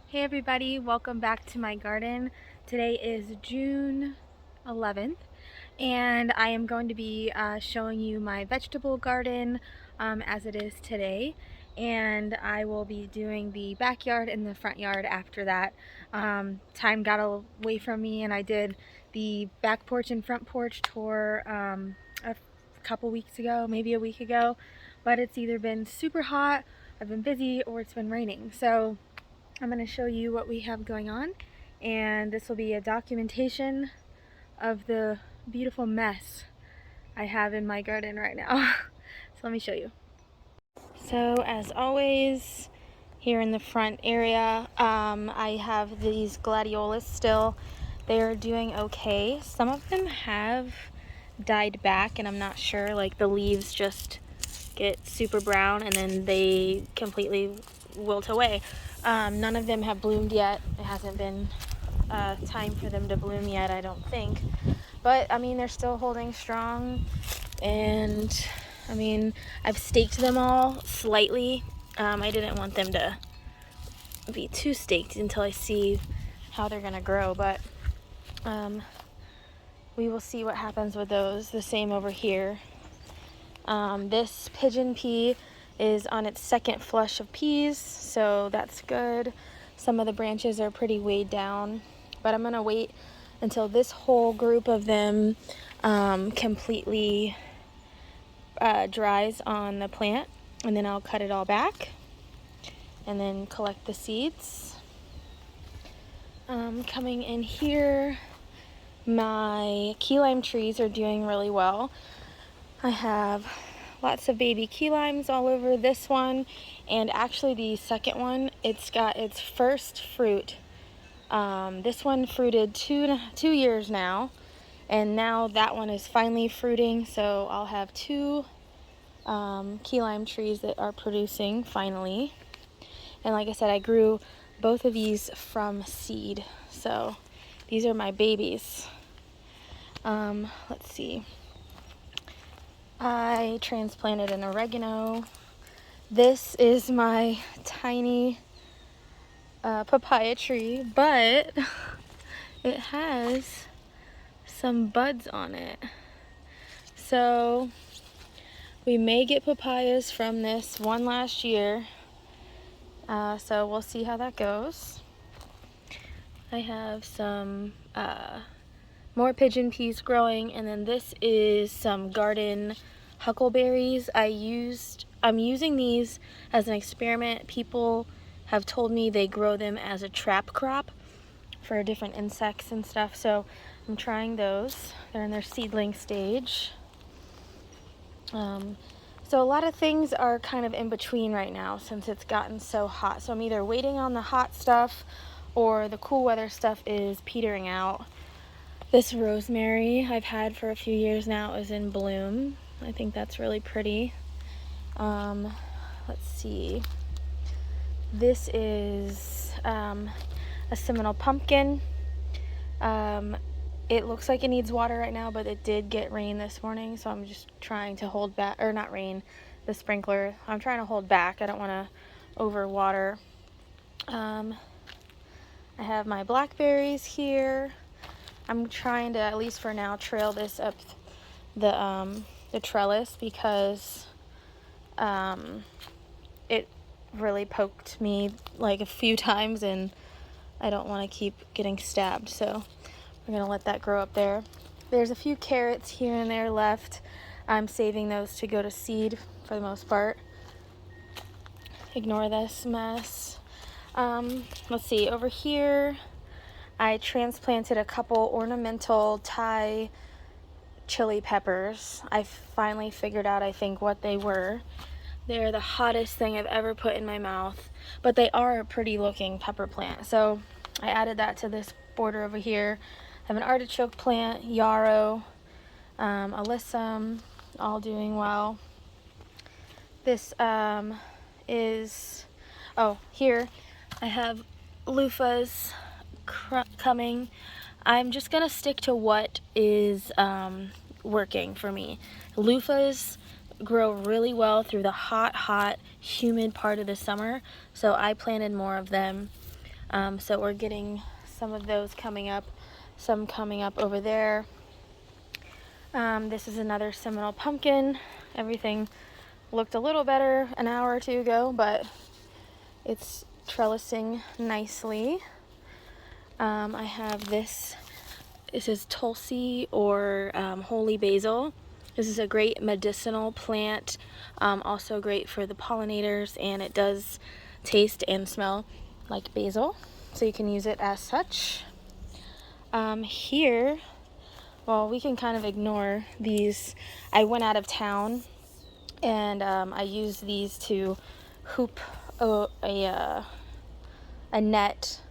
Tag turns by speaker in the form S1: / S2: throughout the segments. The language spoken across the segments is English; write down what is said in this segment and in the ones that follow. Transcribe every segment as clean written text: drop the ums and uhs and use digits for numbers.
S1: Hey everybody, welcome back to my garden. Today is June 11th and I am going to be showing you my vegetable garden as it is today, and I will be doing the backyard and the front yard after that. Time got away from me and I did the back porch and front porch tour a couple weeks ago, maybe a week ago, but it's either been super hot, I've been busy, or it's been raining. So I'm going to show you what we have going on, and this will be a documentation of the beautiful mess I have in my garden right now. So let me show you. So as always, here in the front area, I have these gladiolas still. They're doing okay. Some of them have died back and I'm not sure, like the leaves just get super brown and then they completely wilt away. None of them have bloomed yet. It hasn't been time for them to bloom yet, I don't think. But I mean, they're still holding strong, and I mean, I've staked them all slightly. I didn't want them to be too staked until I see how they're gonna grow, but we will see what happens with those. The same over here. This pigeon pea is on its second flush of peas, so that's good. Some of the branches are pretty weighed down, but I'm gonna wait until this whole group of them completely dries on the plant, and then I'll cut it all back and then collect the seeds. Coming in here, my key lime trees are doing really well. I have lots of baby key limes all over this one, and actually the second one, it's got its first fruit. This one fruited two years now, and now that one is finally fruiting, so I'll have two key lime trees that are producing finally. And like I said, I grew both of these from seed, so these are my babies. Let's see. I transplanted an oregano. This is my tiny papaya tree, but it has some buds on it. So we may get papayas from this one last year. So we'll see how that goes. I have some more pigeon peas growing, and then this is some garden huckleberries. I'm using these as an experiment. People have told me they grow them as a trap crop for different insects and stuff, so I'm trying those. They're in their seedling stage. So a lot of things are kind of in between right now since it's gotten so hot. So I'm either waiting on the hot stuff or the cool weather stuff is petering out. This rosemary I've had for a few years now is in bloom. I think that's really pretty. Let's see. This is a Seminole pumpkin. It looks like it needs water right now, but it did get rain this morning, so I'm just trying to hold back, or not rain, the sprinkler. I'm trying to hold back. I don't want to overwater. I have my blackberries here. I'm trying to, at least for now, trail this up the trellis because it really poked me like a few times and I don't want to keep getting stabbed, so we're gonna let that grow up there. There's a few carrots here and there left. I'm saving those to go to seed for the most part. Ignore this mess. Let's see, over here I transplanted a couple ornamental Thai chili peppers. I finally figured out, I think, what they were. They're the hottest thing I've ever put in my mouth, but they are a pretty looking pepper plant. So I added that to this border over here. I have an artichoke plant, yarrow, alyssum, all doing well. This is, oh, here I have loofahs coming. I'm just gonna stick to what is working for me. Loofahs grow really well through the hot, humid part of the summer, so I planted more of them. So we're getting some of those coming up, some coming up over there. This is another Seminole pumpkin. Everything looked a little better an hour or two ago, but it's trellising nicely. I have this is Tulsi or holy basil. This is a great medicinal plant, also great for the pollinators, and it does taste and smell like basil, so you can use it as such. Here, well, we can kind of ignore these. I went out of town and I used these to hoop a net,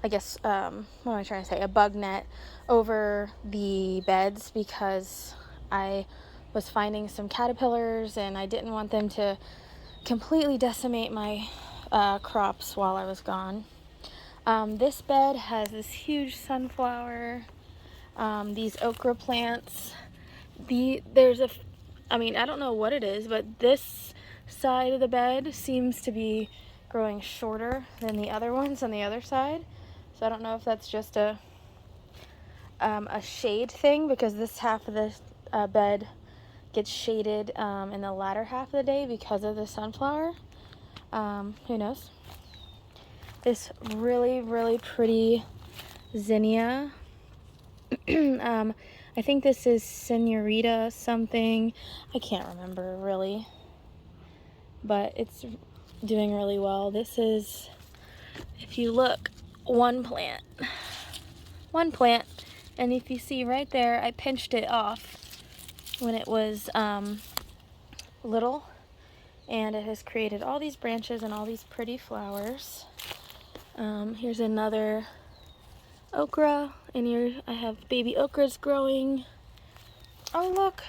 S1: I guess, what am I trying to say, a bug net over the beds because I was finding some caterpillars and I didn't want them to completely decimate my crops while I was gone. This bed has this huge sunflower, these okra plants. I don't know what it is, but this side of the bed seems to be growing shorter than the other ones on the other side. So I don't know if that's just a shade thing, because this half of the bed gets shaded in the latter half of the day because of the sunflower. Who knows? This really, really pretty zinnia. I think this is Senorita something. I can't remember really, but it's doing really well. This is, if you look, one plant, and if you see right there, I pinched it off when it was little, and it has created all these branches and all these pretty flowers. Here's another okra, and here I have baby okras growing. Oh look,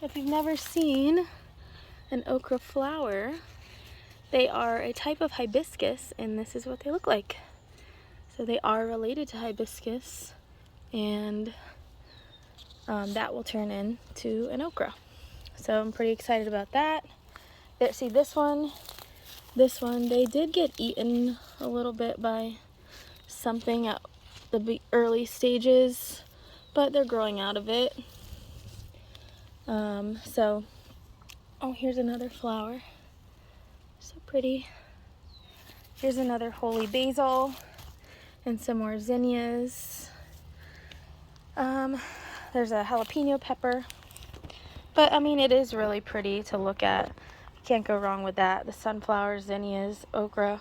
S1: if you've never seen an okra flower, they are a type of hibiscus, and this is what they look like. So they are related to hibiscus, and that will turn into an okra. So I'm pretty excited about that. There, see this one, they did get eaten a little bit by something at the early stages, but they're growing out of it. Oh, here's another flower, so pretty. Here's another holy basil and some more zinnias. There's a jalapeno pepper, but I mean, it is really pretty to look at. Can't go wrong with that. The sunflowers, zinnias, okra,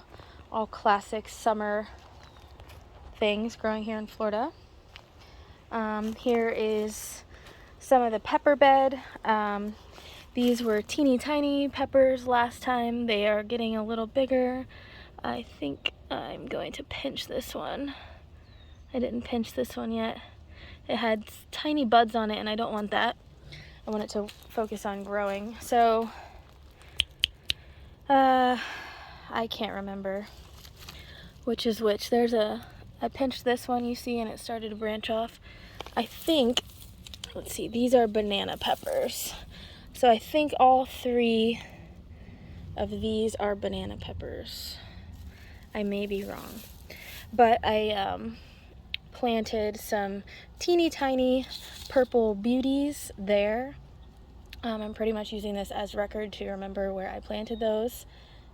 S1: all classic summer things growing here in Florida. Here is some of the pepper bed. These were teeny tiny peppers last time. They are getting a little bigger. I think I'm going to pinch this one. I didn't pinch this one yet. It had tiny buds on it, and I don't want that. I want it to focus on growing. So, I can't remember which is which. I pinched this one, you see, and it started to branch off. I think, let's see, these are banana peppers. So I think all three of these are banana peppers. I may be wrong, but I planted some teeny tiny purple beauties there. I'm pretty much using this as record to remember where I planted those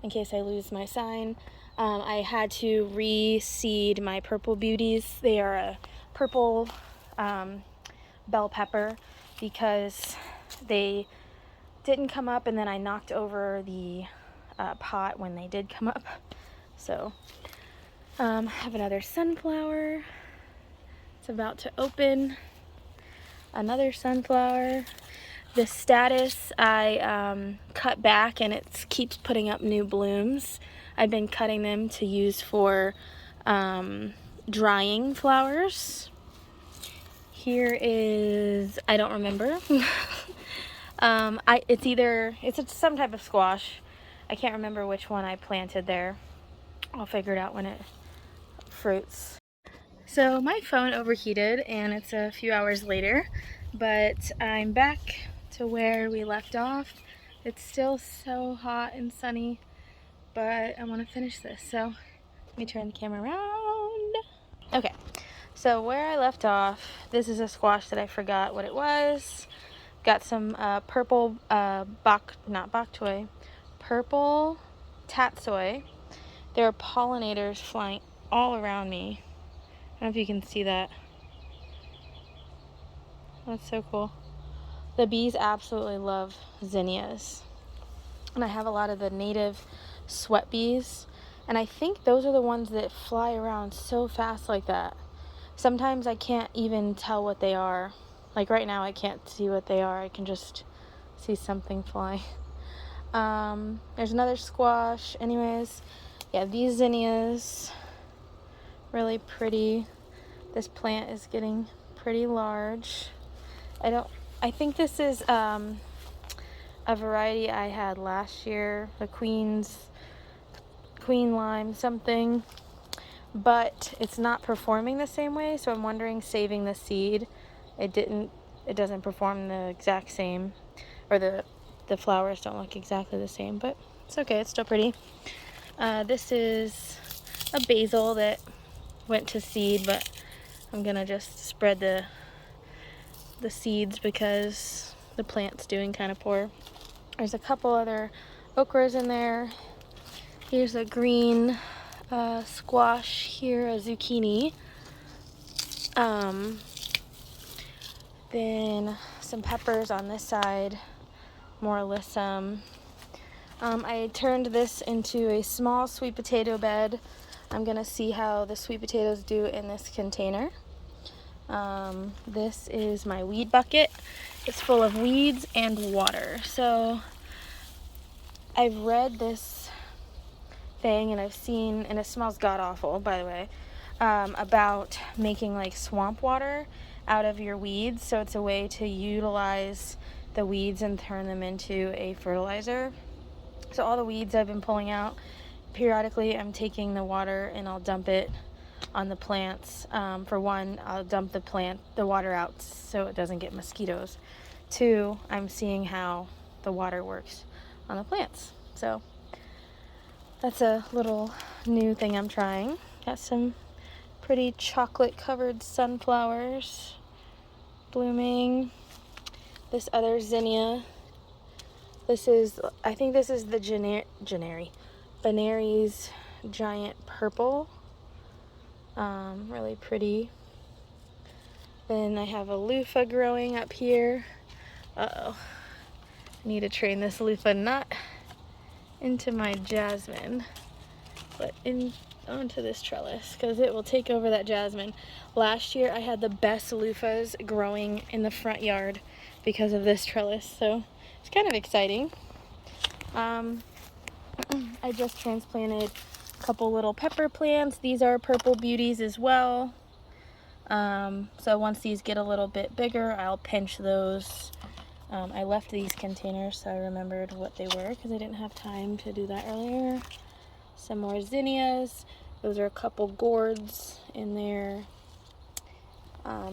S1: in case I lose my sign. I had to reseed my purple beauties. They are a purple bell pepper because they didn't come up, and then I knocked over the pot when they did come up. So I have another sunflower. It's about to open. Another sunflower. The status I cut back, and it keeps putting up new blooms. I've been cutting them to use for drying flowers. Here is, I don't remember. It's some type of squash. I can't remember which one I planted there. I'll figure it out when it fruits. So my phone overheated, and it's a few hours later, but I'm back to where we left off. It's still so hot and sunny, but I want to finish this. So Let me turn the camera around. Okay, so where I left off, this is a squash that I forgot what it was. Got some purple not bok choy, purple tatsoi. There are pollinators flying all around me. I don't know if you can see that. That's so cool. The bees absolutely love zinnias. And I have a lot of the native sweat bees. And I think those are the ones that fly around so fast like that. Sometimes I can't even tell what they are. Like right now I can't see what they are. I can just see something fly. There's another squash. Anyways, yeah, these zinnias, really pretty. This plant is getting pretty large. I think this is a variety I had last year, the Queen Lime something, but it's not performing the same way, so I'm wondering saving the seed. It doesn't perform the exact same, or the flowers don't look exactly the same, but it's okay, it's still pretty. This is a basil that went to seed, but I'm gonna just spread the seeds because the plant's doing kind of poor. There's a couple other okras in there. Here's a green squash here, a zucchini. Then some peppers on this side, more alyssum. I turned this into a small sweet potato bed. I'm gonna see how the sweet potatoes do in this container. This is my weed bucket. It's full of weeds and water. So I've read this thing and I've seen, and it smells god-awful, by the way, about making like swamp water out of your weeds. So it's a way to utilize the weeds and turn them into a fertilizer. So all the weeds I've been pulling out, periodically I'm taking the water and I'll dump it on the plants. For one, I'll dump the water out so it doesn't get mosquitoes. Two, I'm seeing how the water works on the plants. So that's a little new thing I'm trying. Got some pretty chocolate covered sunflowers blooming. This other zinnia. I think this is the Benary's giant purple. Really pretty. Then I have a loofah growing up here. I need to train this loofah not into my jasmine, but onto this trellis because it will take over that jasmine. Last year I had the best loofahs growing in the front yard because of this trellis, so it's kind of exciting. I just transplanted a couple little pepper plants. These are purple beauties as well. So once these get a little bit bigger, I'll pinch those. I left these containers so I remembered what they were because I didn't have time to do that earlier. Some more zinnias. Those are a couple gourds in there.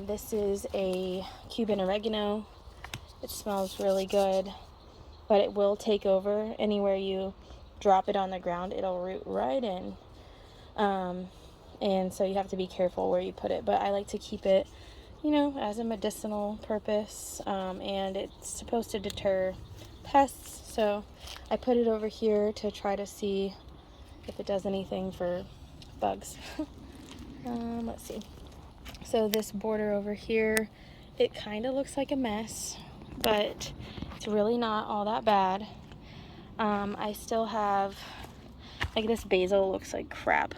S1: This is a Cuban oregano. It smells really good, but it will take over. Anywhere you drop it on the ground, it'll root right in. And so you have to be careful where you put it, but I like to keep it, as a medicinal purpose, and it's supposed to deter pests, so I put it over here to try to see if it does anything for bugs. Let's see. So this border over here, it kind of looks like a mess, but it's really not all that bad. I still have, like, this basil looks like crap.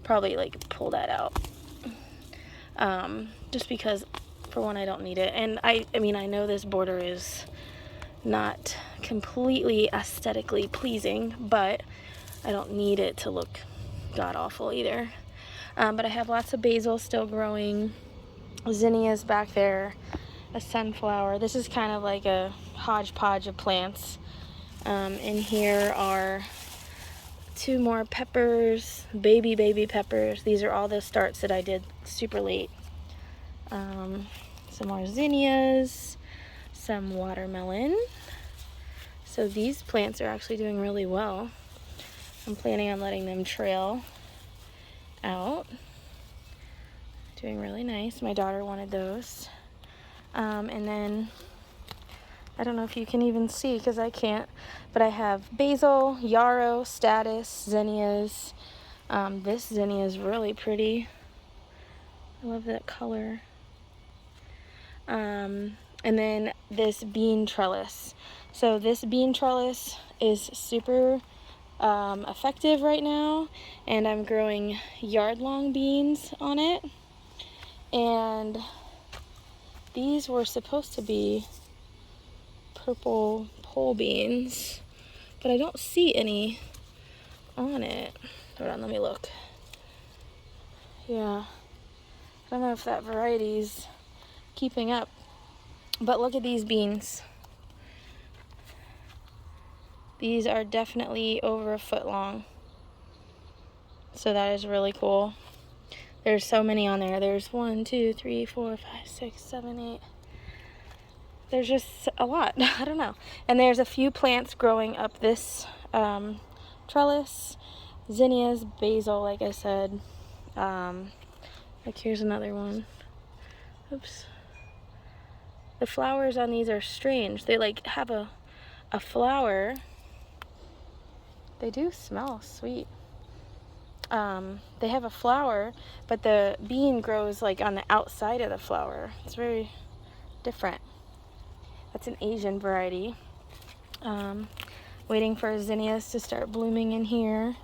S1: Probably pull that out. Just because, for one, I don't need it. And I know this border is not completely aesthetically pleasing, but I don't need it to look god-awful either. But I have lots of basil still growing. Zinnias back there. A sunflower. This is kind of like a hodgepodge of plants. In here are 2 more peppers, baby peppers. These are all the starts that I did super late. Some more zinnias, some watermelon. So these plants are actually doing really well. I'm planning on letting them trail. out. Doing really nice. My daughter wanted those. And then, I don't know if you can even see because I can't, but I have basil, yarrow, statice, zinnias. This zinnia is really pretty. I love that color. And then this bean trellis. So this bean trellis is super effective right now, and I'm growing yard-long beans on it. And these were supposed to be purple pole beans, but I don't see any on it. Hold on, let me look. Yeah, I don't know if that variety's keeping up, but look at these beans. These are definitely over a foot long, so that is really cool. There's so many on there. There's 1, 2, 3, 4, 5, 6, 7, 8. There's just a lot. I don't know. And there's a few plants growing up this trellis. Zinnias, basil, like I said. Like here's another one. Oops. The flowers on these are strange. They like have a flower. They do smell sweet. They have a flower, but the bean grows like on the outside of the flower. It's very different. That's an Asian variety. Waiting for zinnias to start blooming in here.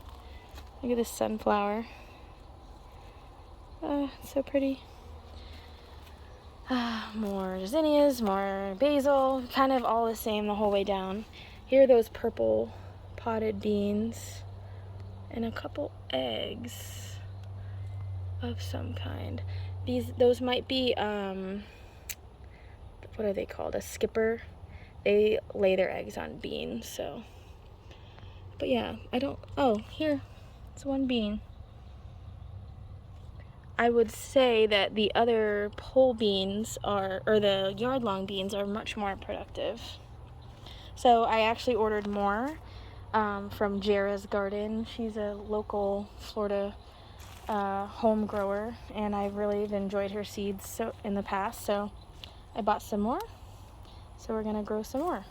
S1: Look at this sunflower. It's so pretty. More zinnias, more basil, kind of all the same the whole way down. Here are those purple potted beans and a couple eggs of some kind. Those might be, what are they called? A skipper. They lay their eggs on beans, so. But yeah, here, it's one bean. I would say that the other pole beans or the yard-long beans are much more productive. So I actually ordered more from Jera's Garden. She's a local Florida home grower, and I've really enjoyed her seeds in the past, so I bought some more. So we're gonna grow some more,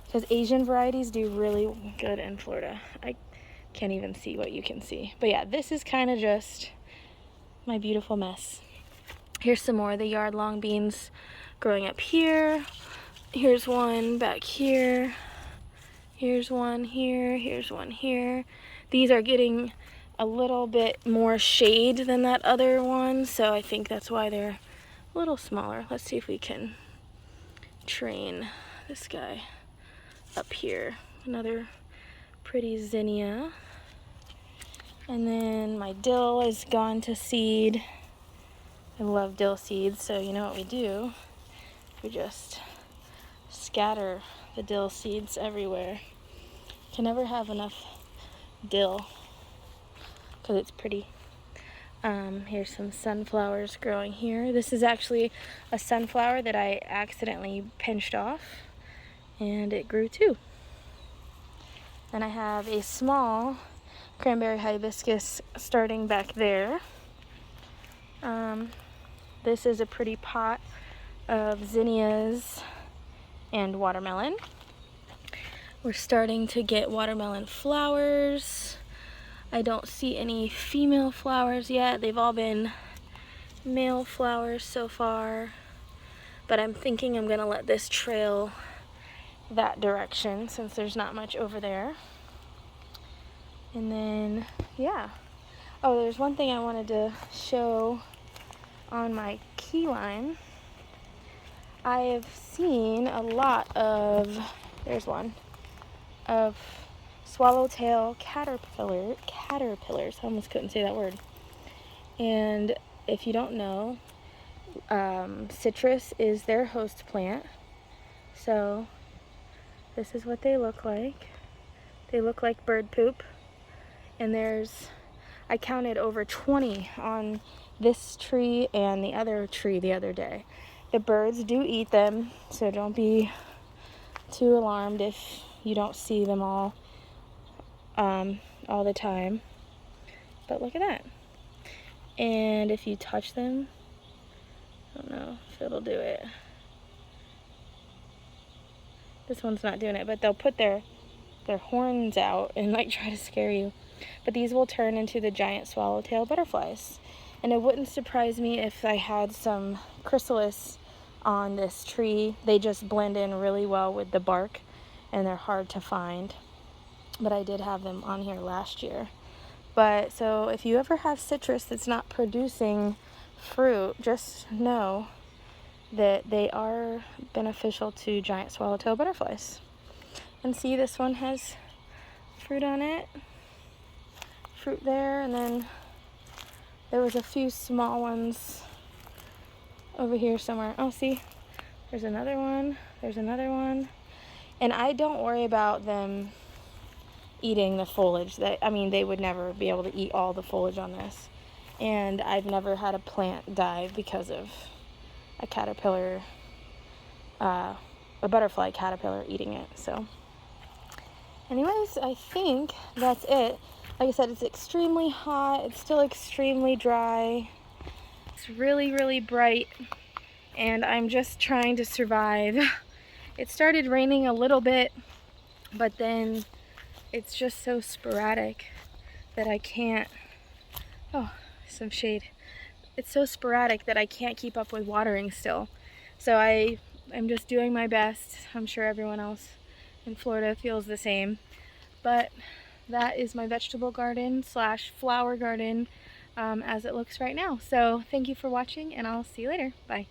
S1: because Asian varieties do really good in Florida. I can't even see what you can see, but yeah, this is kind of just my beautiful mess. Here's some more of the yard-long beans growing up here. Here's one back here. Here's one here. Here's one here. These are getting a little bit more shade than that other one, so I think that's why they're a little smaller. Let's see if we can train this guy up here. Another pretty zinnia. And then my dill is gone to seed. I love dill seeds, so you know what we do? We just scatter the dill seeds everywhere. Can never have enough dill because it's pretty. Here's some sunflowers growing here. This is actually a sunflower that I accidentally pinched off, and it grew too. Then I have a small cranberry hibiscus starting back there. This is a pretty pot of zinnias and watermelon. We're starting to get watermelon flowers. I don't see any female flowers yet. They've all been male flowers so far, but I'm thinking I'm gonna let this trail that direction since there's not much over there. And then, yeah. Oh, there's one thing I wanted to show on my key lime. I have seen a lot of, there's one, of swallowtail caterpillars. I almost couldn't say that word. And if you don't know, citrus is their host plant. So this is what they look like. They look like bird poop. And I counted over 20 on this tree and the other tree the other day. The birds do eat them, so don't be too alarmed if you don't see them all the time. But look at that. And if you touch them, I don't know if it'll do it. This one's not doing it, but they'll put their horns out and like try to scare you. But these will turn into the giant swallowtail butterflies. And it wouldn't surprise me if I had some chrysalis on this tree. They just blend in really well with the bark and they're hard to find. But I did have them on here last year. But so if you ever have citrus that's not producing fruit, just know that they are beneficial to giant swallowtail butterflies. And see, this one has fruit on it. Fruit there, and then there was a few small ones over here somewhere. Oh, see, there's another one. There's another one. And I don't worry about them eating the foliage. I mean, they would never be able to eat all the foliage on this. And I've never had a plant die because of a caterpillar, a butterfly caterpillar eating it. So anyways, I think that's it. Like I said, it's extremely hot. It's still extremely dry. It's really, really bright. And I'm just trying to survive. It started raining a little bit, but then it's just so sporadic that I can't, oh, some shade. It's so sporadic that I can't keep up with watering still. So I'm just doing my best. I'm sure everyone else in Florida feels the same. But that is my vegetable garden slash flower garden as it looks right now. So thank you for watching, and I'll see you later. Bye.